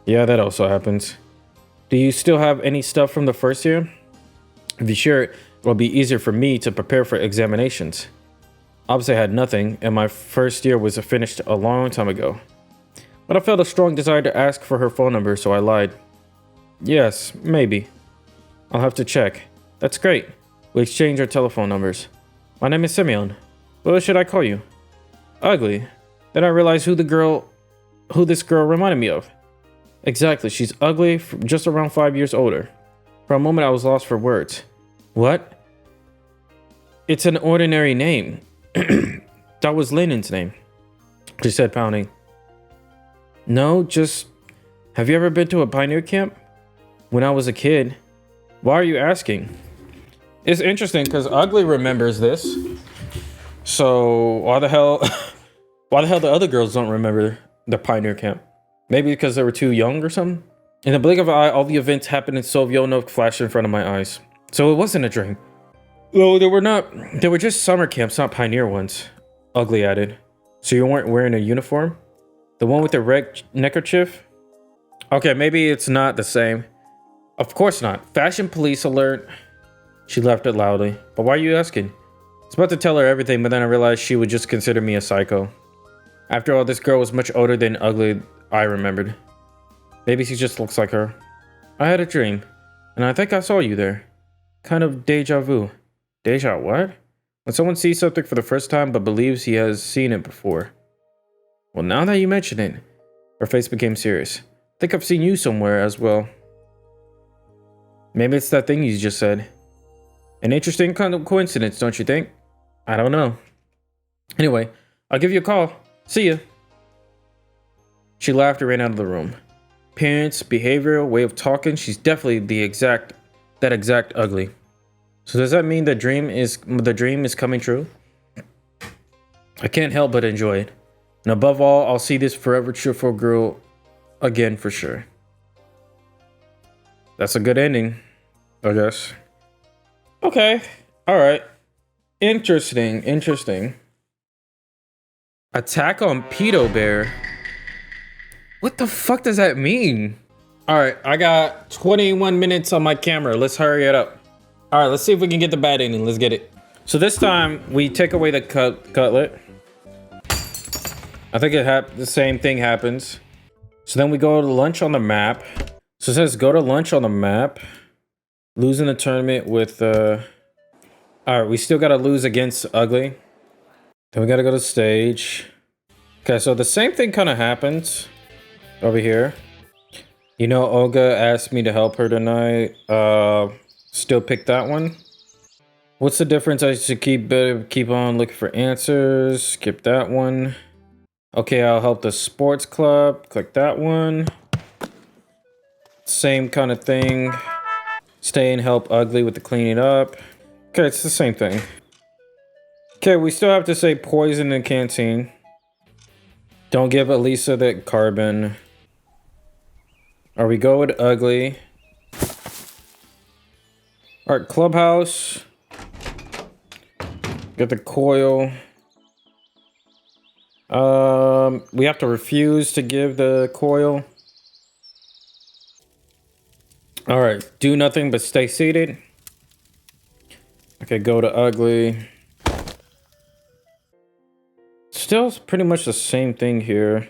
Yeah, that also happens. Do you still have any stuff from the first year? If you share it'll be easier for me to prepare for examinations. Obviously I had nothing, and my first year was finished a long time ago. But I felt a strong desire to ask for her phone number, so I lied. Yes, maybe. I'll have to check. That's great. We exchange our telephone numbers. My name is Simeon. What should I call you? Ugly. Then I realized who this girl reminded me of. Exactly, she's ugly, just around 5 years older. For a moment I was lost for words. What? It's an ordinary name. That was Lennon's name, she said, pounding. No, just... Have you ever been to a pioneer camp? When I was a kid. Why are you asking? It's interesting because Ugly remembers this. So why the hell the other girls don't remember the pioneer camp? Maybe because they were too young or something? In the blink of an eye, all the events happened in Soviet flashed in front of my eyes. So it wasn't a dream. No, they were just summer camps, not pioneer ones. Ugly added. So you weren't wearing a uniform? The one with the red neckerchief? Okay, maybe it's not the same. Of course not. Fashion police alert. She laughed it loudly. But why are you asking? I was about to tell her everything, but then I realized she would just consider me a psycho. After all, this girl was much older than Ugly I remembered. Maybe she just looks like her. I had a dream, and I think I saw you there. Kind of deja vu. Deja what? When someone sees something for the first time but believes he has seen it before. Well, now that you mention it, her face became serious. I think I've seen you somewhere as well. Maybe it's that thing you just said. An interesting kind of coincidence, don't you think? I don't know. Anyway, I'll give you a call. See ya. She laughed and ran out of the room. Parents, behavioral, way of talking, she's definitely that exact Ugly. So does that mean the dream is coming true? I can't help but enjoy it. And above all, I'll see this forever cheerful girl again for sure. That's a good ending, I guess. Okay. All right. Interesting. Attack on Pedo Bear. What the fuck does that mean? All right, I got 21 minutes on my camera. Let's hurry it up. All right, let's see if we can get the bad ending. Let's get it. So this time we take away the cutlet. I think the same thing happens. So then we go to lunch on the map. So it says go to lunch on the map. Losing the tournament with all right, we still gotta lose against Ugly. Then we gotta go to stage. Okay, so the same thing kind of happens over here. You know, Olga asked me to help her tonight. Still pick that one. What's the difference? I should keep on looking for answers. Skip that one. Okay, I'll help the sports club. Click that one. Same kind of thing. Stay and help Ugly with the cleaning up. Okay, it's the same thing. Okay, we still have to say poison in the canteen. Don't give Elisa the carbon. Or we go with Ugly. Alright, clubhouse. Get the coil. We have to refuse to give the coil. Alright, do nothing but stay seated. Okay, go to Ugly. Still pretty much the same thing here.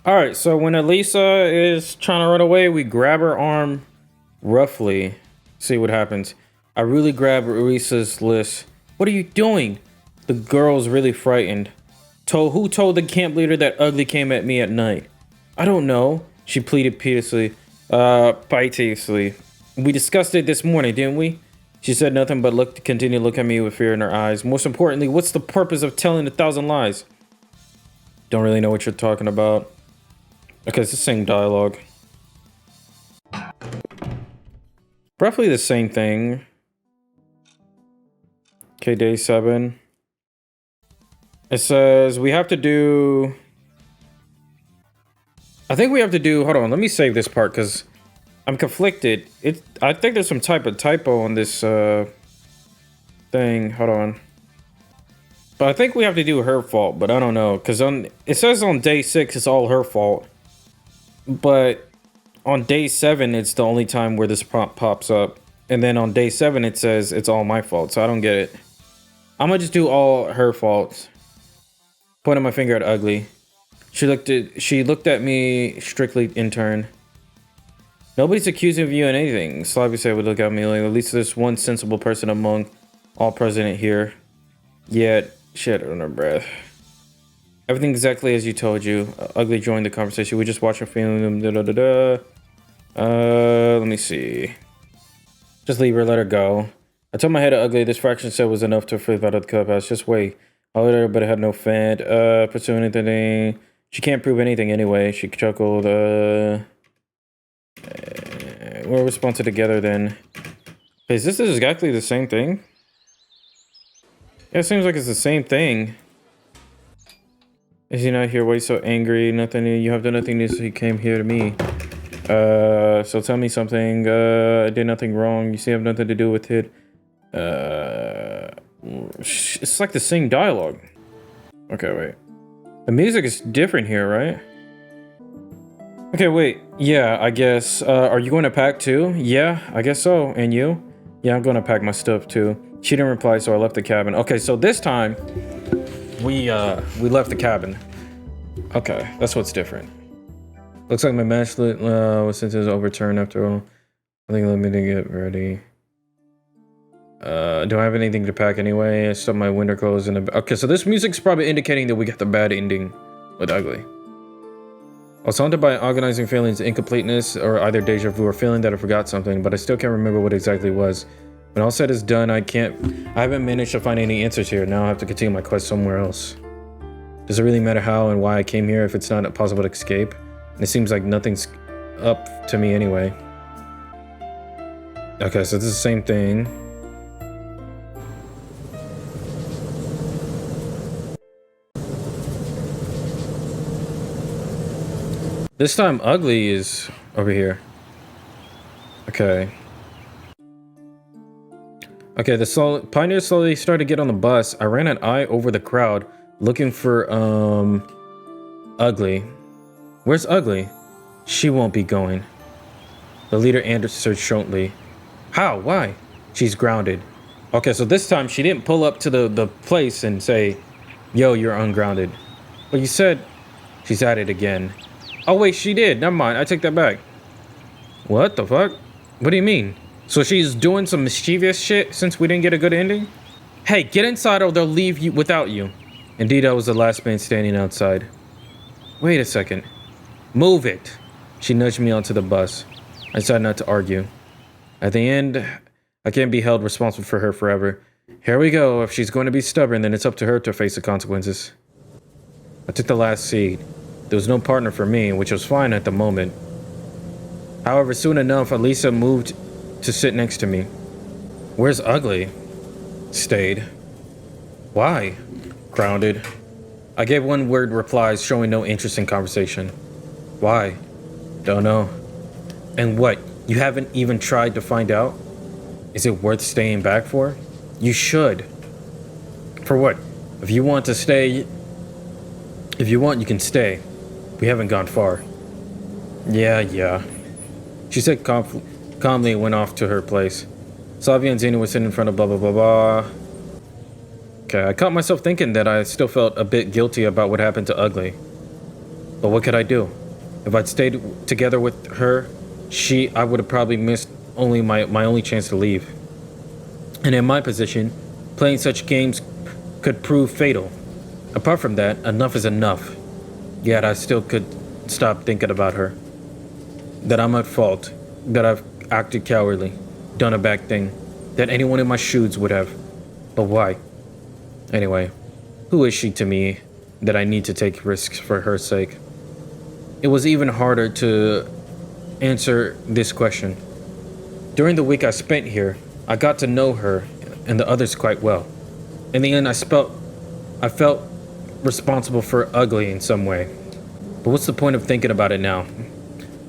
Alright, so when Elisa is trying to run away, we grab her arm roughly. See what happens. I really grab Elisa's list. What are you doing? The girl's really frightened. Who told the camp leader that Ugly came at me at night? I don't know. She pleaded piteously. We discussed it this morning, didn't we? She said nothing but continued to look at me with fear in her eyes. Most importantly, what's the purpose of telling 1,000 lies? Don't really know what you're talking about. Okay, it's the same dialogue. Roughly the same thing. Okay, day 7. It says we have to do... I think we have to do... Hold on, let me save this part because I'm conflicted. I think there's some type of typo on this thing. Hold on. But I think we have to do her fault, but I don't know. Because it says on day 6 it's all her fault. But on day 7 it's the only time where this prompt pops up. And then on day 7 it says it's all my fault. So I don't get it. I'm gonna just do all her faults. Pointing my finger at Ugly. She looked at me strictly in turn. Nobody's accusing of you of anything. Slavi said would look at me like at least there's one sensible person among all present here. Yet she had it on her breath. Everything exactly as you told you. Ugly joined the conversation. We just watched her feeling them. Let me see. Just leave her, let her go. I told my head Ugly this fraction said was enough to flip out of the clubhouse. Just wait. I'll let her, but it had no fan. Pursuing anything. She can't prove anything anyway. She chuckled. We'll respond to together then. Is this exactly the same thing? Yeah, it seems like it's the same thing. Is he not here? Why are you so angry? Nothing. You have done nothing new, so he came here to me. So tell me something. I did nothing wrong. You see, I have nothing to do with it. It's like the same dialogue. Okay, wait. The music is different here, right? Okay, wait. Yeah, I guess. Are you going to pack too? Yeah, I guess so. And you? Yeah, I'm going to pack my stuff too. She didn't reply, so I left the cabin. Okay, so this time we left the cabin. Okay, that's what's different. Looks like my match was overturned after all. I think let me get ready. Do I have anything to pack anyway? I stuck my winter clothes in the... Okay, so this music's probably indicating that we got the bad ending with Ugly. I was haunted by organizing feelings, incompleteness, or either deja vu or feeling that I forgot something, but I still can't remember what exactly it was. When all said is done, I haven't managed to find any answers here. Now I have to continue my quest somewhere else. Does it really matter how and why I came here if it's not possible to escape? And it seems like nothing's up to me anyway. Okay, so this is the same thing. This time Ugly is over here. Okay. Okay, the pioneers slowly started to get on the bus. I ran an eye over the crowd looking for Ugly. Where's Ugly? She won't be going. The leader answered shortly. How? Why? She's grounded. Okay, so this time she didn't pull up to the place and say, yo, you're ungrounded. But you said she's at it again. Oh wait, she did. Never mind. I take that back. What the fuck? What do you mean? So she's doing some mischievous shit since we didn't get a good ending? Hey, get inside or they'll leave you without you. Indeed, I was the last man standing outside. Wait a second. Move it. She nudged me onto the bus. I decided not to argue. At the end, I can't be held responsible for her forever. Here we go. If she's going to be stubborn, then it's up to her to face the consequences. I took the last seat. There was no partner for me, which was fine at the moment. However, soon enough, Elisa moved to sit next to me. Where's Ugly? Stayed. Why? Grounded. I gave one-word replies, showing no interest in conversation. Why? Don't know. And what? You haven't even tried to find out? Is it worth staying back for? You should. For what? If you want to stay... If you want, you can stay. We haven't gone far. Yeah. She said calmly and went off to her place. Slavia and Zena were sitting in front of blah, blah, blah, blah. Okay, I caught myself thinking that I still felt a bit guilty about what happened to Ugly. But what could I do? If I'd stayed together with her, I would have probably missed my only chance to leave. And in my position, playing such games could prove fatal. Apart from that, enough is enough. Yet I still could stop thinking about her. That I'm at fault. That I've acted cowardly. Done a bad thing. That anyone in my shoes would have. But why? Anyway, who is she to me that I need to take risks for her sake? It was even harder to answer this question. During the week I spent here, I got to know her and the others quite well. In the end, I felt responsible for Ugly in some way. But what's the point of thinking about it now?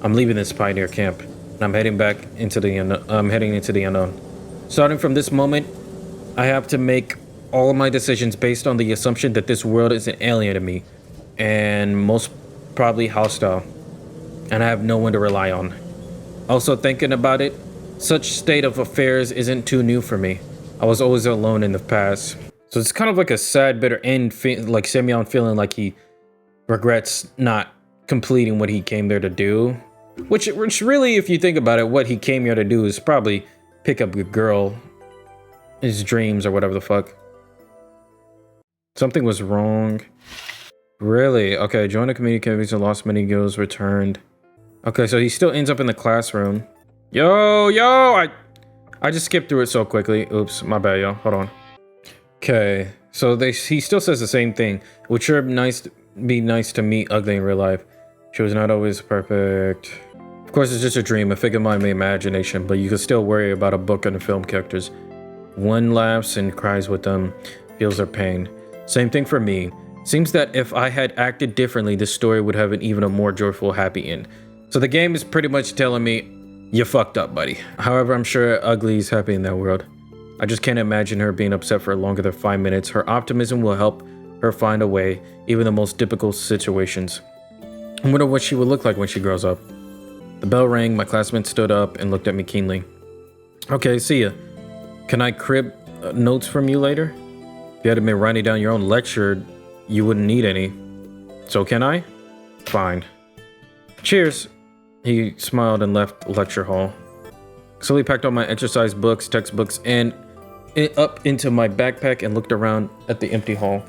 I'm leaving this pioneer camp, and I'm heading into the unknown. Starting from this moment, I have to make all of my decisions based on the assumption that this world is an alien to me, and most probably hostile, and I have no one to rely on. Also, thinking about it, such state of affairs isn't too new for me. I was always alone in the past. So it's kind of like a sad, bitter end, like Semyon feeling like he regrets not completing what he came there to do. Which really, if you think about it, what he came here to do is probably pick up a girl, his dreams, or whatever the fuck. Something was wrong. Really? Okay, joined the community campaigns and lost many girls, returned. Okay, so he still ends up in the classroom. Yo, I just skipped through it so quickly. Oops, my bad, y'all. Hold on. Okay, so he still says the same thing. It would sure be nice to meet Ugly in real life. She was not always perfect. Of course, it's just a dream, a figure of my imagination, but you can still worry about a book and the film characters. One laughs and cries with them, feels their pain. Same thing for me. Seems that if I had acted differently, this story would have an even a more joyful, happy end. So the game is pretty much telling me, you fucked up, buddy. However, I'm sure Ugly's happy in that world. I just can't imagine her being upset for longer than 5 minutes. Her optimism will help her find a way, even in the most difficult situations. I wonder what she will look like when she grows up. The bell rang, my classmate stood up and looked at me keenly. Okay, see ya. Can I crib notes from you later? If you had been writing down your own lecture, you wouldn't need any. So can I? Fine. Cheers. He smiled and left the lecture hall. Slowly packed all my exercise books, textbooks, and up into my backpack and looked around at the empty hall.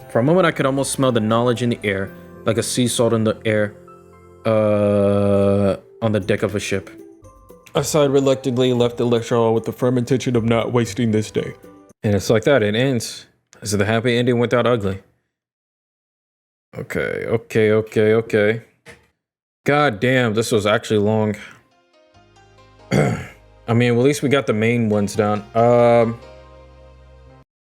For a moment, I could almost smell the knowledge in the air, like a sea salt in the air, on the deck of a ship. I sighed reluctantly and left the lecture hall with the firm intention of not wasting this day. And it's like that, it ends. This is the happy ending without Ugly. Okay. God damn, this was actually long. I mean, well, at least we got the main ones down.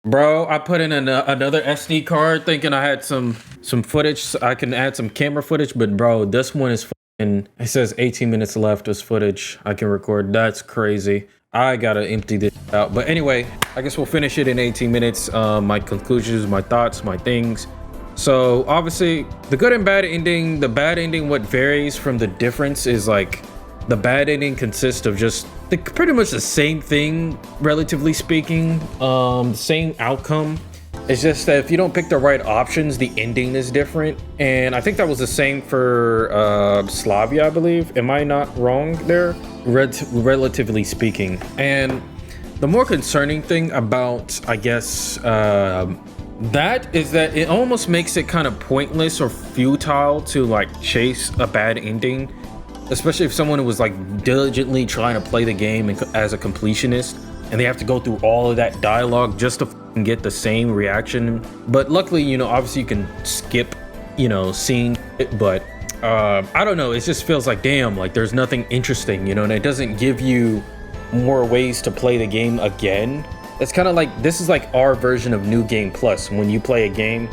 Bro, I put in another SD card thinking I had some footage. I can add some camera footage, but bro, this one is fucking, it says 18 minutes left as footage I can record. That's crazy. I gotta empty this out. But anyway, I guess we'll finish it in 18 minutes. My conclusions, my thoughts, my things. So obviously the good and bad ending, the bad ending, what varies from the difference is like the bad ending consists of just pretty much the same thing, relatively speaking, same outcome. It's just that if you don't pick the right options, the ending is different. And I think that was the same for Slavia, I believe. Am I not wrong there? Relatively speaking. And The more concerning thing about, I guess, that is that it almost makes it kind of pointless or futile to like chase a bad ending, especially if someone was like diligently trying to play the game as a completionist, and they have to go through all of that dialogue just to get the same reaction. But luckily, you know, obviously you can skip, you know, seeing it, but I don't know, it just feels like, damn, like there's nothing interesting, you know, and it doesn't give you more ways to play the game again. It's kind of like, this is like our version of New Game Plus. When you play a game,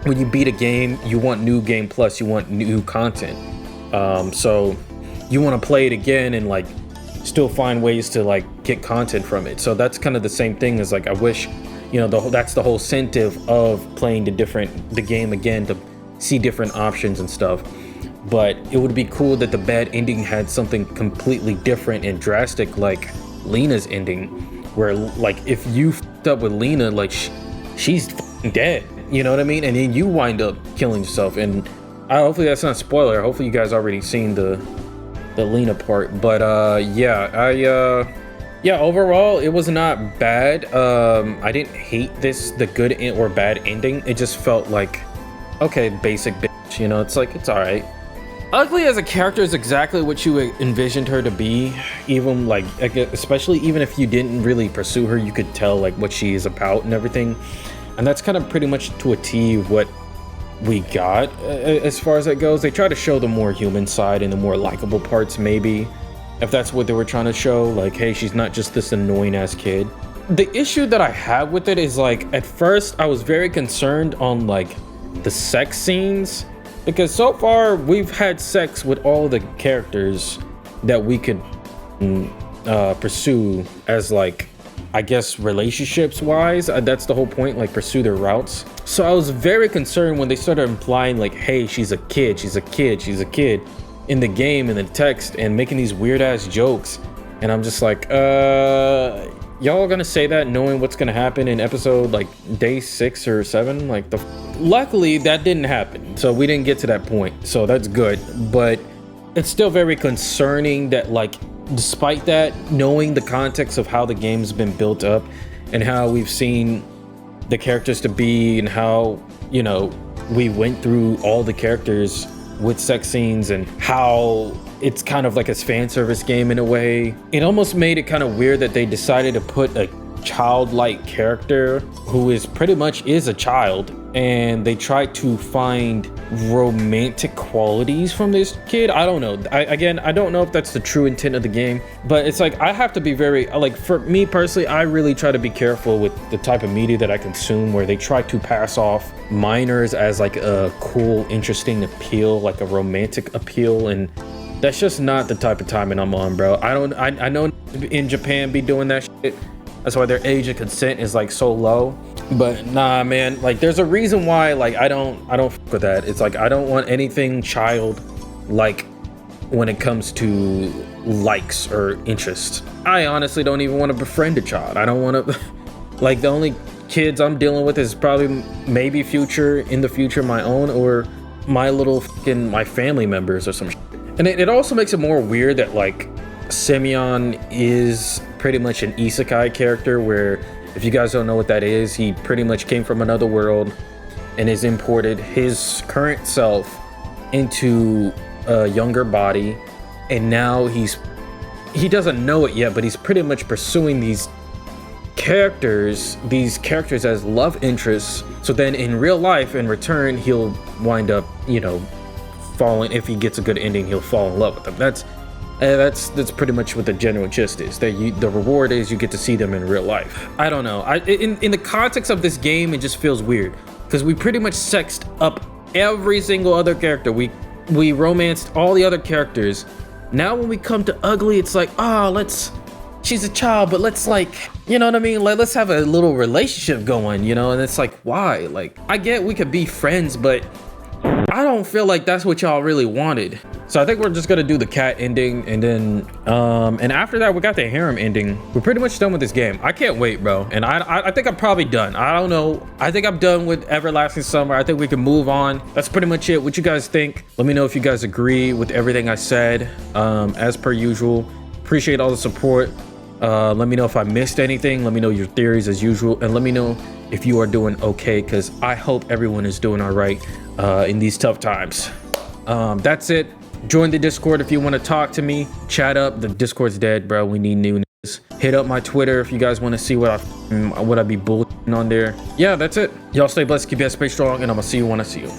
when you beat a game, you want New Game Plus, you want new content. So you want to play it again and like still find ways to like get content from it. So that's kind of the same thing as like, I wish, you know, that's the whole incentive of playing the game again, to see different options and stuff. But it would be cool that the bad ending had something completely different and drastic, like Lena's ending, where like if you f***ed up with Lena, like she's dead, you know what I mean? And then you wind up killing yourself. And hopefully that's not a spoiler. Hopefully you guys already seen the Lena part. But yeah, overall it was not bad. I didn't hate the good or bad ending. It just felt like, okay, basic bitch, you know, it's like, it's all right. Ugly as a character is exactly what you envisioned her to be. Even like, especially even if you didn't really pursue her, you could tell like what she is about and everything. And that's kind of pretty much to a T what we got as far as that goes. They try to show the more human side and the more likable parts, maybe, if that's what they were trying to show. Like, hey, she's not just this annoying ass kid. The issue that I have with it is like, at first I was very concerned on like the sex scenes, because so far we've had sex with all the characters that we could pursue as like, I guess, relationships wise. That's the whole point, like pursue their routes. So I was very concerned when they started implying like, hey, she's a kid in the game, in the text, and making these weird ass jokes. And I'm just like, y'all gonna say that knowing what's gonna happen in episode like day 6 or 7? Like, luckily that didn't happen, so we didn't get to that point, so that's good. But it's still very concerning that, like, despite that, knowing the context of how the game's been built up and how we've seen the characters to be, and how, you know, we went through all the characters with sex scenes, and how it's kind of like a fan service game in a way. It almost made it kind of weird that they decided to put a childlike character who is pretty much is a child, and they tried to find romantic qualities from this kid. I don't know. I don't know if that's the true intent of the game, but it's like, I have to be very, like, for me personally, I really try to be careful with the type of media that I consume, where they try to pass off minors as like a cool, interesting appeal, like a romantic appeal, and that's just not the type of timing I'm on, bro. I know in Japan be doing that shit. That's why their age of consent is like so low. But nah, man, like there's a reason why, like, I don't fuck with that. It's like, I don't want anything child like when it comes to likes or interest. I honestly don't even want to befriend a child. I don't want to like, the only kids I'm dealing with is probably maybe in the future my own, or my little my family members or some shit. And it also makes it more weird that like Simeon is pretty much an isekai character, where, if you guys don't know what that is, he pretty much came from another world and has imported his current self into a younger body, and now he doesn't know it yet, but he's pretty much pursuing these characters as love interests. So then in real life, in return, he'll wind up, you know, falling. If he gets a good ending, he'll fall in love with them. That's pretty much what the general gist is. That the reward is you get to see them in real life. I don't know. In the context of this game, it just feels weird, because we pretty much sexed up every single other character. We romanced all the other characters. Now when we come to Ugly, it's like, she's a child, but let's, like, you know what I mean? Like, let's have a little relationship going, you know? And it's like, why? Like, I get we could be friends, but I don't feel like that's what y'all really wanted. So I think we're just gonna do the cat ending, and then and after that we got the harem ending. We're pretty much done with this game. I can't wait, bro. And I think I'm probably done. I don't know. I think I'm done with Everlasting Summer. I think we can move on. That's pretty much it. What you guys think? Let me know if you guys agree with everything I said. As per usual, appreciate all the support. Let me know if I missed anything. Let me know your theories as usual, and let me know if you are doing okay, because I hope everyone is doing all right in these tough times. That's it. Join the Discord if you want to talk to me. Chat up. The Discord's dead, bro. We need new news. Hit up my Twitter if you guys want to see what I be bullshitting on there. Yeah, that's it. Y'all stay blessed, keep your head space strong, and I'm gonna see you when I see you.